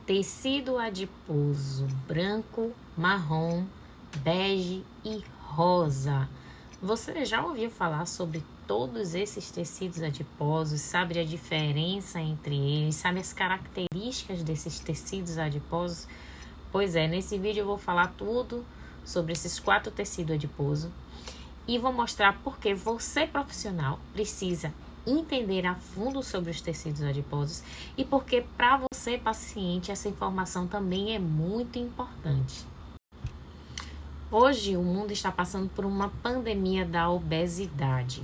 Tecido adiposo branco, marrom, bege e rosa. Você já ouviu falar sobre todos esses tecidos adiposos? Sabe a diferença entre eles? Sabe as características desses tecidos adiposos? Pois é, nesse vídeo eu vou falar tudo sobre esses 4 tecidos adiposos e vou mostrar porque você, profissional, precisa entender a fundo sobre os tecidos adiposos e porque para você, paciente, essa informação também é muito importante. Hoje o mundo está passando por uma pandemia da obesidade.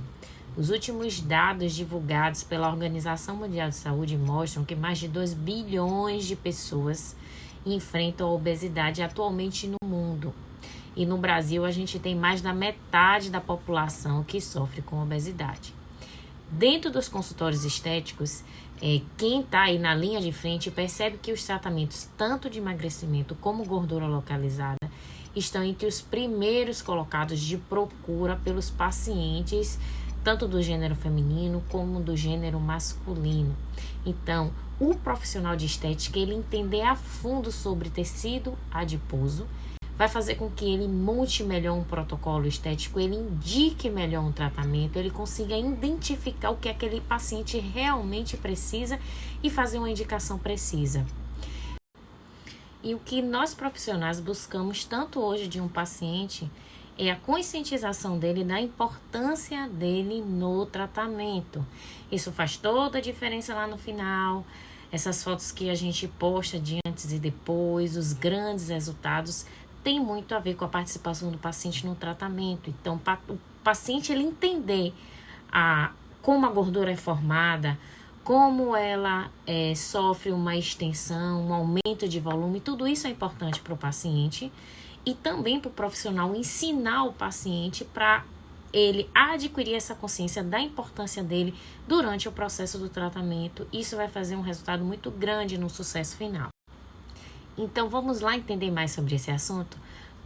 Os últimos dados divulgados pela Organização Mundial de Saúde mostram que mais de 2 bilhões de pessoas enfrentam a obesidade atualmente no mundo. E no Brasil a gente tem mais da metade da população que sofre com obesidade. Dentro dos consultórios estéticos, quem está aí na linha de frente percebe que os tratamentos tanto de emagrecimento como gordura localizada estão entre os primeiros colocados de procura pelos pacientes, tanto do gênero feminino como do gênero masculino. Então, o profissional de estética, ele entender a fundo sobre tecido adiposo, vai fazer com que ele monte melhor um protocolo estético, ele indique melhor um tratamento, ele consiga identificar o que aquele paciente realmente precisa e fazer uma indicação precisa. E o que nós profissionais buscamos tanto hoje de um paciente é a conscientização dele da importância dele no tratamento. Isso faz toda a diferença lá no final. Essas fotos que a gente posta de antes e depois, os grandes resultados, tem muito a ver com a participação do paciente no tratamento. Então, o paciente ele entender como a gordura é formada, como ela sofre uma extensão, um aumento de volume, tudo isso é importante para o paciente e também para o profissional ensinar o paciente para ele adquirir essa consciência da importância dele durante o processo do tratamento. Isso vai fazer um resultado muito grande no sucesso final. Então, vamos lá entender mais sobre esse assunto?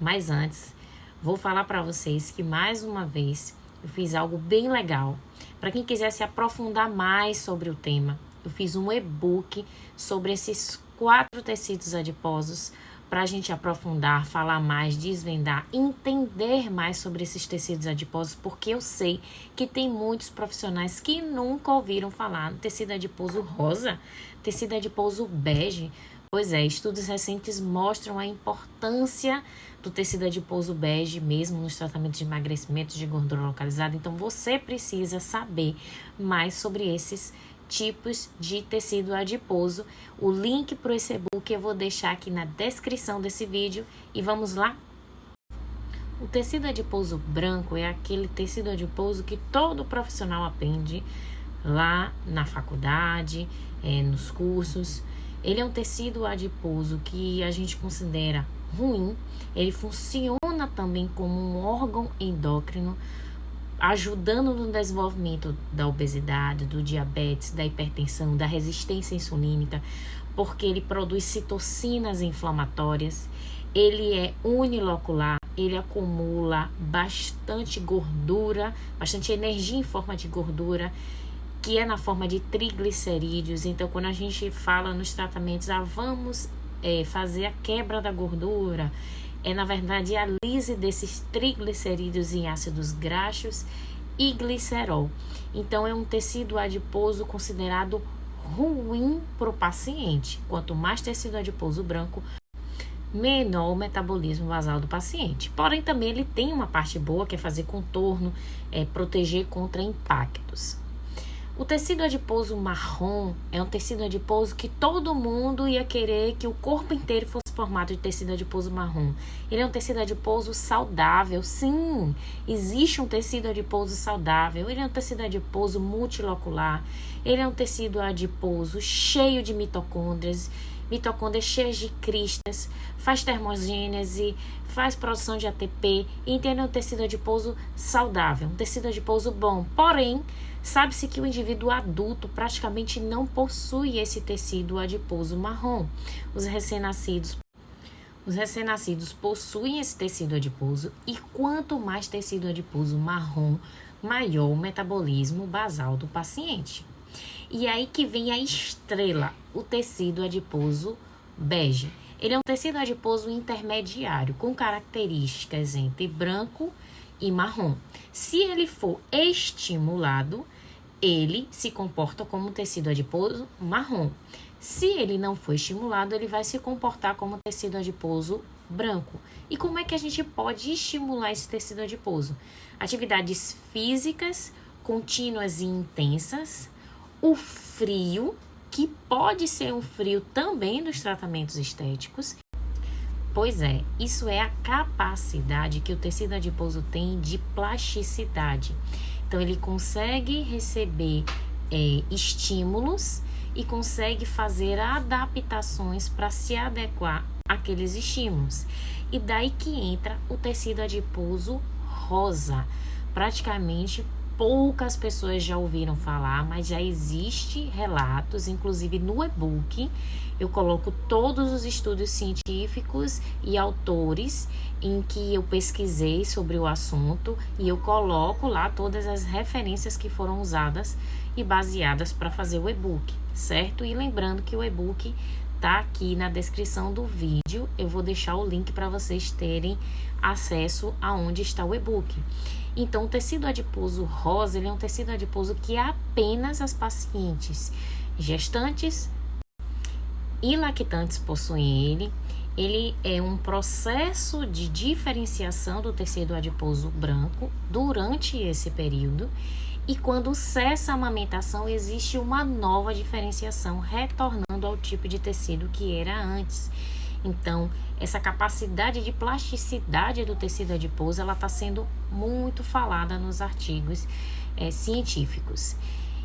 Mas antes, vou falar para vocês que, mais uma vez, eu fiz algo bem legal. Para quem quiser se aprofundar mais sobre o tema, eu fiz um e-book sobre esses 4 tecidos adiposos para a gente aprofundar, falar mais, desvendar, entender mais sobre esses tecidos adiposos, porque eu sei que tem muitos profissionais que nunca ouviram falar no tecido adiposo rosa, tecido adiposo bege. Pois é, estudos recentes mostram a importância do tecido adiposo bege mesmo nos tratamentos de emagrecimento de gordura localizada. Então, você precisa saber mais sobre esses tipos de tecido adiposo. O link para esse e-book eu vou deixar aqui na descrição desse vídeo e vamos lá? O tecido adiposo branco é aquele tecido adiposo que todo profissional aprende lá na faculdade, nos cursos. Ele é um tecido adiposo que a gente considera ruim. Ele funciona também como um órgão endócrino, ajudando no desenvolvimento da obesidade, do diabetes, da hipertensão, da resistência insulínica, porque ele produz citocinas inflamatórias. Ele é unilocular, ele acumula bastante gordura, bastante energia em forma de gordura, que é na forma de triglicerídeos. Então, quando a gente fala nos tratamentos, vamos fazer a quebra da gordura, na verdade a lise desses triglicerídeos em ácidos graxos e glicerol. Então, é um tecido adiposo considerado ruim para o paciente. Quanto mais tecido adiposo branco, menor o metabolismo basal do paciente. Porém, também ele tem uma parte boa, que é fazer contorno, proteger contra impactos. O tecido adiposo marrom é um tecido adiposo que todo mundo ia querer que o corpo inteiro fosse formado de tecido adiposo marrom. Ele é um tecido adiposo saudável, sim, existe um tecido adiposo saudável. Ele é um tecido adiposo multilocular, ele é um tecido adiposo cheio de mitocôndrias cheias de cristas, faz termogênese, faz produção de ATP, então é um tecido adiposo saudável, um tecido adiposo bom. Porém, sabe-se que o indivíduo adulto praticamente não possui esse tecido adiposo marrom. Os recém-nascidos possuem esse tecido adiposo e quanto mais tecido adiposo marrom, maior o metabolismo basal do paciente. E aí que vem a estrela, o tecido adiposo bege. Ele é um tecido adiposo intermediário, com características entre branco e marrom. Se ele for estimulado, ele se comporta como um tecido adiposo marrom. Se ele não for estimulado, ele vai se comportar como um tecido adiposo branco. E como é que a gente pode estimular esse tecido adiposo? Atividades físicas contínuas e intensas, o frio, que pode ser um frio também dos tratamentos estéticos. Pois é, isso é a capacidade que o tecido adiposo tem de plasticidade. Então, ele consegue receber estímulos e consegue fazer adaptações para se adequar àqueles estímulos. E daí que entra o tecido adiposo rosa. Praticamente poucas pessoas já ouviram falar, mas já existe relatos, inclusive no e-book. Eu coloco todos os estudos científicos e autores em que eu pesquisei sobre o assunto e eu coloco lá todas as referências que foram usadas e baseadas para fazer o e-book, certo? E lembrando que o e-book tá aqui na descrição do vídeo, eu vou deixar o link para vocês terem acesso aonde está o e-book. Então, o tecido adiposo rosa, ele é um tecido adiposo que apenas as pacientes gestantes e lactantes possuem ele. Ele é um processo de diferenciação do tecido adiposo branco durante esse período. E quando cessa a amamentação, existe uma nova diferenciação, retornando ao tipo de tecido que era antes. Então, essa capacidade de plasticidade do tecido adiposo, ela está sendo muito falada nos artigos científicos.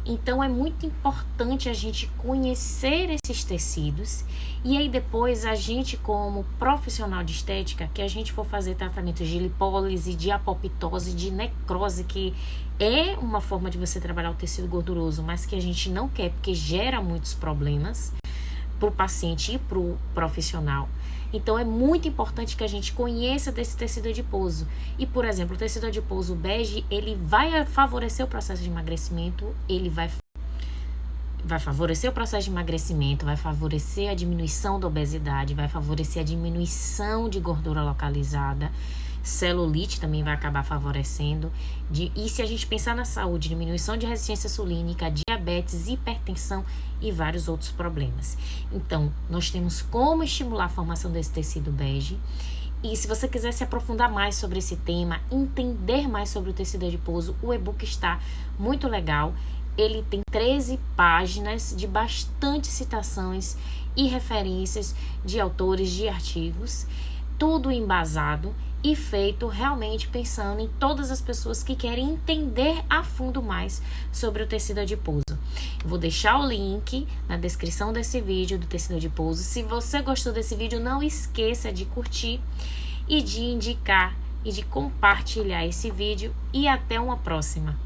Então, é muito importante a gente conhecer esses tecidos e aí depois a gente, como profissional de estética, que a gente for fazer tratamentos de lipólise, de apoptose, de necrose, que é uma forma de você trabalhar o tecido gorduroso, mas que a gente não quer porque gera muitos problemas para o paciente e para o profissional. Então, é muito importante que a gente conheça desse tecido adiposo. E, por exemplo, o tecido adiposo bege, ele vai favorecer o processo de emagrecimento, ele vai favorecer o processo de emagrecimento, vai favorecer a diminuição da obesidade, vai favorecer a diminuição de gordura localizada, celulite também vai acabar favorecendo. E se a gente pensar na saúde, diminuição de resistência insulínica, diabetes, hipertensão e vários outros problemas. Então, nós temos como estimular a formação desse tecido bege. E se você quiser se aprofundar mais sobre esse tema, entender mais sobre o tecido adiposo, o e-book está muito legal. Ele tem 13 páginas de bastante citações e referências de autores, de artigos, tudo embasado e feito realmente pensando em todas as pessoas que querem entender a fundo mais sobre o tecido adiposo. Eu vou deixar o link na descrição desse vídeo do tecido adiposo. Se você gostou desse vídeo, não esqueça de curtir e de indicar e de compartilhar esse vídeo. E até uma próxima!